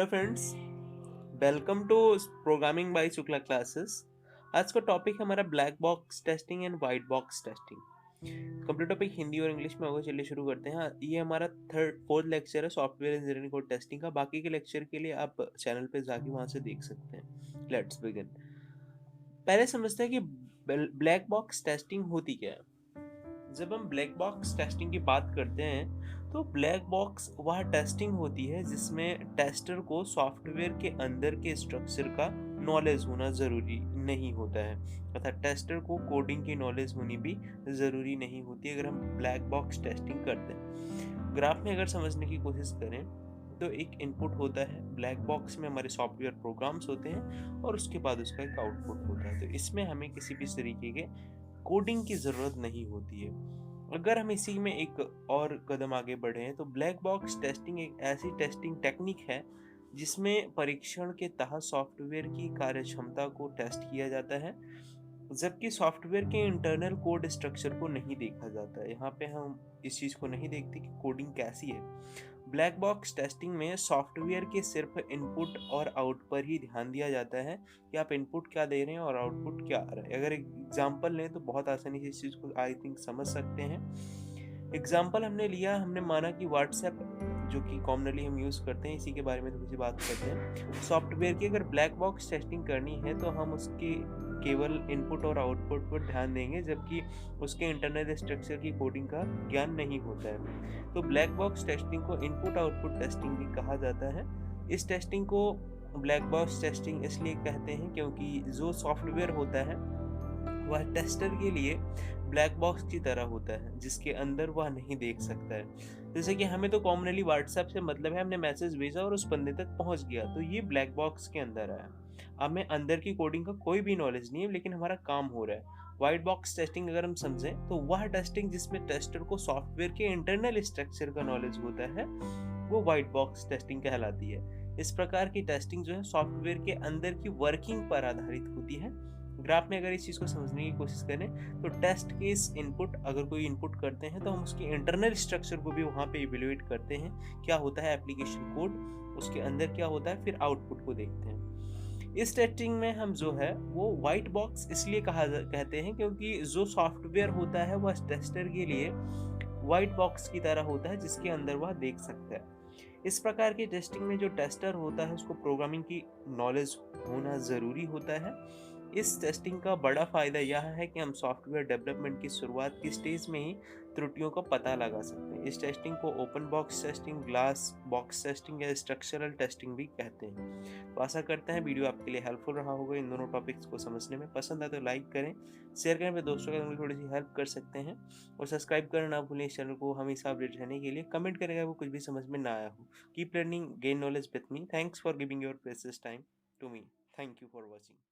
Hello friends, welcome to programming by Shukla classes. आज का topic है हमारा black box testing and white box testing. Complete topic Hindi और English में होगा। चलिए शुरू करते हैं। ये हमारा फोर्थ लेक्चर है सॉफ्टवेयर इंजीनियरिंग कोड टेस्टिंग का। बाकी के लेक्चर के लिए आप चैनल पे जाके वहां से देख सकते हैं। Let's begin. पहले समझते हैं कि ब्लैक बॉक्स टेस्टिंग होती क्या है। जब हम ब्लैक बॉक्स टेस्टिंग की बात करते हैं तो ब्लैक बॉक्स वह टेस्टिंग होती है जिसमें टेस्टर को सॉफ्टवेयर के अंदर के स्ट्रक्चर का नॉलेज होना ज़रूरी नहीं होता है, अर्थात टेस्टर को कोडिंग की नॉलेज होनी भी ज़रूरी नहीं होती अगर हम ब्लैक बॉक्स टेस्टिंग करते हैं। ग्राफ में अगर समझने की कोशिश करें तो एक इनपुट होता है, ब्लैक बॉक्स में हमारे सॉफ्टवेयर प्रोग्राम्स होते हैं और उसके बाद उसका एक आउटपुट होता है। तो इसमें हमें किसी भी तरीके के कोडिंग की ज़रूरत नहीं होती है। अगर हम इसी में एक और कदम आगे बढ़े तो ब्लैक बॉक्स टेस्टिंग एक ऐसी टेस्टिंग टेक्निक है जिसमें परीक्षण के तहत सॉफ्टवेयर की कार्यक्षमता को टेस्ट किया जाता है, जबकि सॉफ्टवेयर के इंटरनल कोड स्ट्रक्चर को नहीं देखा जाता है। यहाँ पे हम इस चीज़ को नहीं देखते कि कोडिंग कैसी है। ब्लैक बॉक्स टेस्टिंग में सॉफ्टवेयर के सिर्फ इनपुट और आउट पर ही ध्यान दिया जाता है कि आप इनपुट क्या दे रहे हैं और आउटपुट क्या आ रहा है। अगर एग्जांपल लें तो बहुत आसानी से इस चीज़ को आई थिंक समझ सकते हैं। एग्जाम्पल हमने लिया, हमने माना कि व्हाट्सएप जो कि कॉमनली हम यूज़ करते हैं, इसी के बारे में थोड़ी सी बात करते हैं। सॉफ्टवेयर की अगर ब्लैक बॉक्स टेस्टिंग करनी है तो हम उसकी केवल इनपुट और आउटपुट पर ध्यान देंगे, जबकि उसके इंटरनल स्ट्रक्चर की कोडिंग का ज्ञान नहीं होता है। तो ब्लैक बॉक्स टेस्टिंग को इनपुट आउटपुट टेस्टिंग भी कहा जाता है। इस टेस्टिंग को ब्लैक बॉक्स टेस्टिंग इसलिए कहते हैं क्योंकि जो सॉफ्टवेयर होता है वह टेस्टर के लिए ब्लैक बॉक्स की तरह होता है जिसके अंदर वह नहीं देख सकता है। जैसे कि हमें तो कॉमनली व्हाट्सएप से मतलब है, हमने मैसेज भेजा और उस बंदे तक पहुंच गया, तो ये ब्लैक बॉक्स के अंदर आया। हमें अंदर की कोडिंग का कोई भी नॉलेज नहीं है, लेकिन हमारा काम हो रहा है। व्हाइट बॉक्स टेस्टिंग अगर हम समझें तो वह टेस्टिंग जिसमें टेस्टर को सॉफ्टवेयर के इंटरनल स्ट्रक्चर का नॉलेज होता है वो व्हाइट बॉक्स टेस्टिंग कहलाती है। इस प्रकार की टेस्टिंग जो है सॉफ्टवेयर के अंदर की वर्किंग पर आधारित होती है। ग्राफ में अगर इस चीज़ को समझने की कोशिश करें तो टेस्ट केस इनपुट, अगर कोई इनपुट करते हैं तो हम उसके इंटरनल स्ट्रक्चर को भी वहाँ पे इवेल्युएट करते हैं, क्या होता है एप्लीकेशन कोड, उसके अंदर क्या होता है, फिर आउटपुट को देखते हैं। इस टेस्टिंग में हम जो है वो व्हाइट बॉक्स इसलिए कहते हैं क्योंकि जो सॉफ्टवेयर होता है वह टेस्टर के लिए व्हाइट बॉक्स की तरह होता है जिसके अंदर वह देख सकता है। इस प्रकार की टेस्टिंग में जो टेस्टर होता है उसको प्रोग्रामिंग की नॉलेज होना ज़रूरी होता है। इस टेस्टिंग का बड़ा फ़ायदा यह है कि हम सॉफ्टवेयर डेवलपमेंट की शुरुआत की स्टेज में ही त्रुटियों का पता लगा सकते हैं। इस टेस्टिंग को open box testing, glass box testing या स्ट्रक्चरल टेस्टिंग भी कहते हैं। तो आशा करते हैं वीडियो आपके लिए हेल्पफुल रहा होगा इन दोनों टॉपिक्स को समझने में। पसंद आए तो लाइक करें, शेयर करें, अपने दोस्तों के साथ थोड़ी सी हेल्प कर सकते हैं, और सब्सक्राइब करना ना भूलें इस चैनल को हमेशा अपडेट रहने के लिए। कमेंट करें वो कुछ भी समझ में ना आया हो। Keep learning, gain knowledge with me. Thanks for giving your precious time to me. Thank you for watching.